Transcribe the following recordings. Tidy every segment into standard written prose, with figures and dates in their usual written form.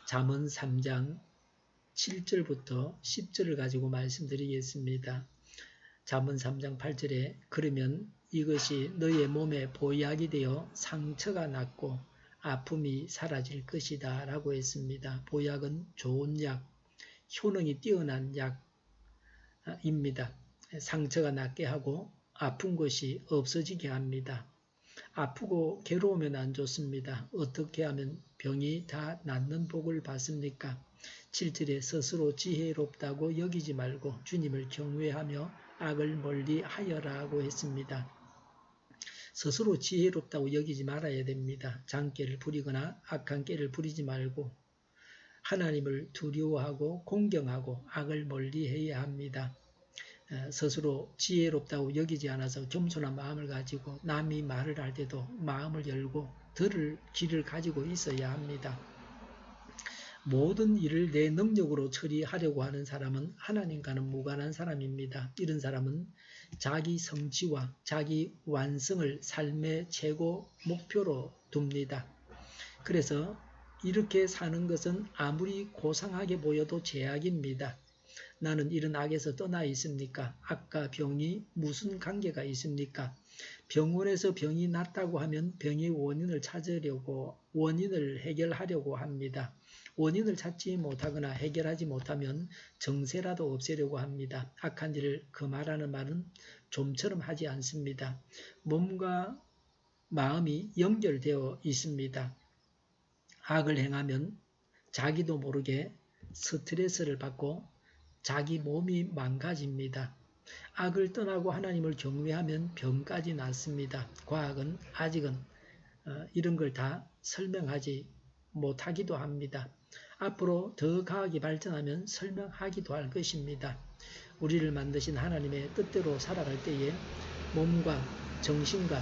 잠언 3장 7절부터 10절을 가지고 말씀드리겠습니다. 잠언 3장 8절에 그러면 이것이 너의 몸에 보약이 되어 상처가 낫고 아픔이 사라질 것이다 라고 했습니다. 보약은 좋은 약, 효능이 뛰어난 약입니다. 상처가 낫게 하고 아픈 것이 없어지게 합니다. 아프고 괴로우면 안 좋습니다. 어떻게 하면 병이 다 낫는 복을 받습니까? 7절에 스스로 지혜롭다고 여기지 말고 주님을 경외하며 악을 멀리 하여라고 했습니다. 스스로 지혜롭다고 여기지 말아야 됩니다. 장깨를 부리거나 악한 깨를 부리지 말고 하나님을 두려워하고 공경하고 악을 멀리해야 합니다. 스스로 지혜롭다고 여기지 않아서 겸손한 마음을 가지고 남이 말을 할 때도 마음을 열고 들을 귀를 가지고 있어야 합니다. 모든 일을 내 능력으로 처리하려고 하는 사람은 하나님과는 무관한 사람입니다. 이런 사람은 자기 성취와 자기 완성을 삶의 최고 목표로 둡니다. 그래서 이렇게 사는 것은 아무리 고상하게 보여도 죄악입니다. 나는 이런 악에서 떠나 있습니까? 악과 병이 무슨 관계가 있습니까? 병원에서 병이 낫다고 하면 병의 원인을 찾으려고 원인을 해결하려고 합니다. 원인을 찾지 못하거나 해결하지 못하면 정세라도 없애려고 합니다. 악한 일을 금하라는 말은 좀처럼 하지 않습니다. 몸과 마음이 연결되어 있습니다. 악을 행하면 자기도 모르게 스트레스를 받고 자기 몸이 망가집니다. 악을 떠나고 하나님을 경외하면 병까지 낫습니다. 과학은 아직은 이런 걸 다 설명하지 못하기도 합니다. 앞으로 더 과학이 발전하면 설명하기도 할 것입니다. 우리를 만드신 하나님의 뜻대로 살아갈 때에 몸과 정신과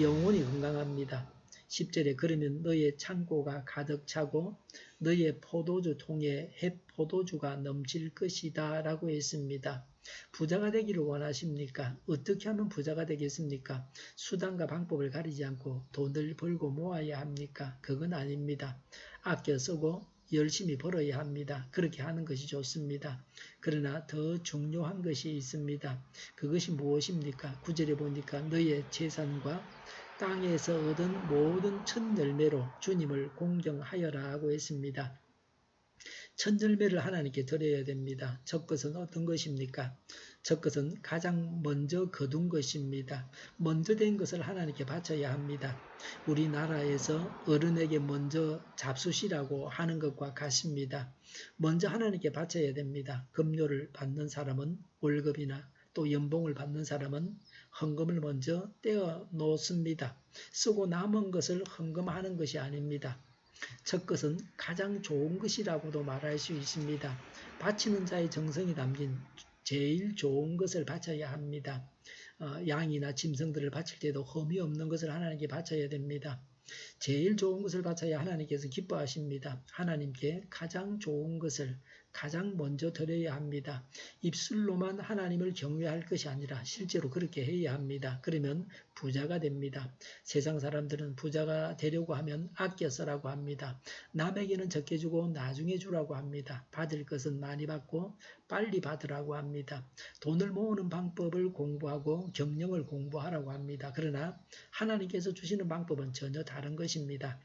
영혼이 건강합니다. 10절에 그러면 너의 창고가 가득 차고 너의 포도주 통에 햇 포도주가 넘칠 것이다 라고 했습니다. 부자가 되기를 원하십니까? 어떻게 하면 부자가 되겠습니까? 수단과 방법을 가리지 않고 돈을 벌고 모아야 합니까? 그건 아닙니다. 아껴 쓰고 열심히 벌어야 합니다. 그렇게 하는 것이 좋습니다. 그러나 더 중요한 것이 있습니다. 그것이 무엇입니까? 9절에 보니까 너의 재산과 땅에서 얻은 모든 첫 열매로 주님을 공경하여라 하고 했습니다. 첫 열매를 하나님께 드려야 됩니다. 첫 것은 어떤 것입니까? 첫 것은 가장 먼저 거둔 것입니다. 먼저 된 것을 하나님께 바쳐야 합니다. 우리나라에서 어른에게 먼저 잡수시라고 하는 것과 같습니다. 먼저 하나님께 바쳐야 됩니다. 급료를 받는 사람은 월급이나 또 연봉을 받는 사람은 헌금을 먼저 떼어 놓습니다. 쓰고 남은 것을 헌금하는 것이 아닙니다. 첫 것은 가장 좋은 것이라고도 말할 수 있습니다. 바치는 자의 정성이 담긴 제일 좋은 것을 바쳐야 합니다. 양이나 짐승들을 바칠 때도 흠이 없는 것을 하나님께 바쳐야 됩니다. 제일 좋은 것을 바쳐야 하나님께서 기뻐하십니다. 하나님께 가장 좋은 것을 가장 먼저 드려야 합니다. 입술로만 하나님을 경외할 것이 아니라 실제로 그렇게 해야 합니다. 그러면 부자가 됩니다. 세상 사람들은 부자가 되려고 하면 아껴 쓰라고 합니다. 남에게는 적게 주고 나중에 주라고 합니다. 받을 것은 많이 받고 빨리 받으라고 합니다. 돈을 모으는 방법을 공부하고 경영을 공부하라고 합니다. 그러나 하나님께서 주시는 방법은 전혀 다른 것입니다.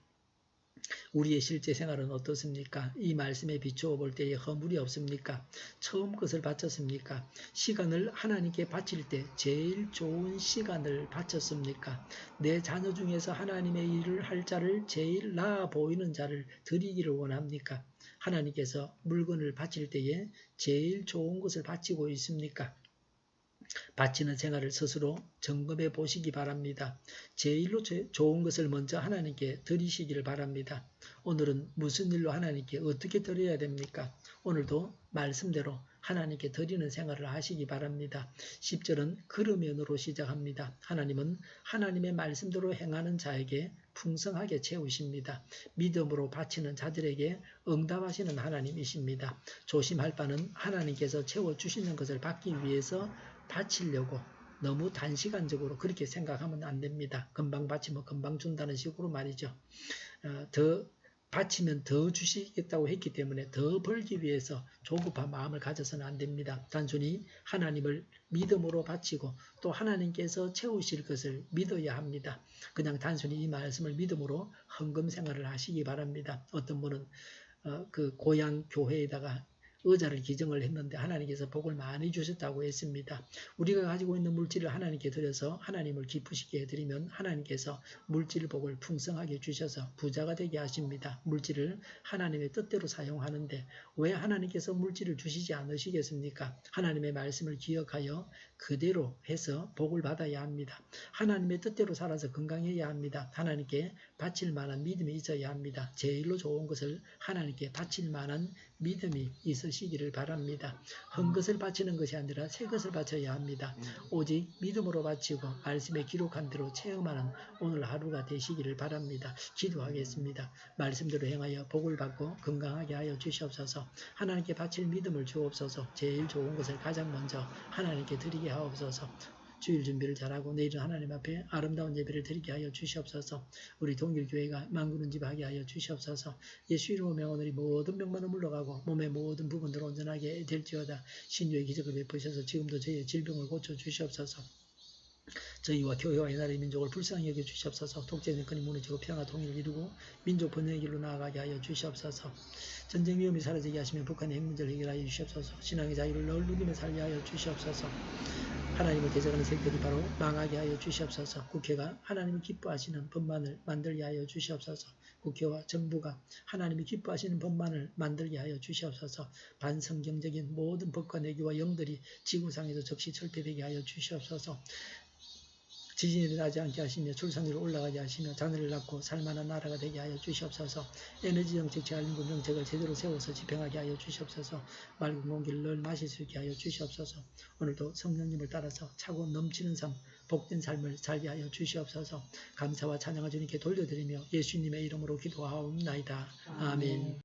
우리의 실제 생활은 어떻습니까? 이 말씀에 비추어 볼 때에 허물이 없습니까? 처음 것을 바쳤습니까? 시간을 하나님께 바칠 때 제일 좋은 시간을 바쳤습니까? 내 자녀 중에서 하나님의 일을 할 자를 제일 나아 보이는 자를 드리기를 원합니까? 하나님께서 물건을 바칠 때에 제일 좋은 것을 바치고 있습니까? 바치는 생활을 스스로 점검해 보시기 바랍니다. 제일로 좋은 것을 먼저 하나님께 드리시기를 바랍니다. 오늘은 무슨 일로 하나님께 어떻게 드려야 됩니까? 오늘도 말씀대로 하나님께 드리는 생활을 하시기 바랍니다. 10절은 그러면으로 시작합니다. 하나님은 하나님의 말씀대로 행하는 자에게 풍성하게 채우십니다. 믿음으로 바치는 자들에게 응답하시는 하나님이십니다. 조심할 바는 하나님께서 채워주시는 것을 받기 위해서 바치려고 너무 단시간적으로 그렇게 생각하면 안 됩니다. 금방 바치면 금방 준다는 식으로 말이죠. 더 바치면 더 주시겠다고 했기 때문에 더 벌기 위해서 조급한 마음을 가져서는 안 됩니다. 단순히 하나님을 믿음으로 바치고 또 하나님께서 채우실 것을 믿어야 합니다. 그냥 단순히 이 말씀을 믿음으로 헌금 생활을 하시기 바랍니다. 어떤 분은 그 고향 교회에다가 의자를 기증을 했는데 하나님께서 복을 많이 주셨다고 했습니다. 우리가 가지고 있는 물질을 하나님께 드려서 하나님을 기쁘시게 해드리면 하나님께서 물질 복을 풍성하게 주셔서 부자가 되게 하십니다. 물질을 하나님의 뜻대로 사용하는데 왜 하나님께서 물질을 주시지 않으시겠습니까? 하나님의 말씀을 기억하여 그대로 해서 복을 받아야 합니다. 하나님의 뜻대로 살아서 건강해야 합니다. 하나님께 바칠 만한 믿음이 있어야 합니다. 제일로 좋은 것을 하나님께 바칠 만한 믿음이 있으시기를 바랍니다. 한 것을 바치는 것이 아니라 새 것을 바쳐야 합니다. 오직 믿음으로 바치고 말씀에 기록한 대로 체험하는 오늘 하루가 되시기를 바랍니다. 기도하겠습니다. 말씀대로 행하여 복을 받고 건강하게 하여 주시옵소서. 하나님께 바칠 믿음을 주옵소서. 제일 좋은 것을 가장 먼저 하나님께 드리게 하옵소서. 주일 준비를 잘하고 내일은 하나님 앞에 아름다운 예배를 드리게 하여 주시옵소서. 우리 동일교회가 만구는 집 하게 하여 주시옵소서. 예수 이름으로 명하노니 모든 병만은 물러가고 몸의 모든 부분들 온전하게 될지어다. 신유의 기적을 베푸셔서 지금도 저희의 질병을 고쳐 주시옵소서. 저희와 교회와 이 나라의 민족을 불쌍히 여겨 주시옵소서. 독재 정권이 무너지고 평화 통일을 이루고 민족 번영의 길로 나아가게 하여 주시옵소서. 전쟁 위험이 사라지게 하시며 북한의 핵 문제를 해결하여 주시옵소서. 신앙의 자유를 늘 누리며 살게 하여 주시옵소서. 하나님을 대적하는 세력들이 바로 망하게 하여 주시옵소서. 국회가 하나님이 기뻐하시는 법만을 만들게 하여 주시옵소서. 국회와 정부가 하나님이 기뻐하시는 법만을 만들게 하여 주시옵소서. 반성경적인 모든 법과 내교와 영들이 지구상에서 즉시 철폐되게 하여 주시옵소서. 지진이 일어나지 않게 하시며 출산율을 올라가게 하시며 자녀를 낳고 살만한 나라가 되게 하여 주시옵소서. 에너지 정책, 재활용금 정책을 제대로 세워서 집행하게 하여 주시옵소서. 맑은 공기를 늘 마실 수 있게 하여 주시옵소서. 오늘도 성령님을 따라서 차고 넘치는 삶, 복된 삶을 살게 하여 주시옵소서. 감사와 찬양을 주님께 돌려드리며 예수님의 이름으로 기도하옵나이다. 아멘.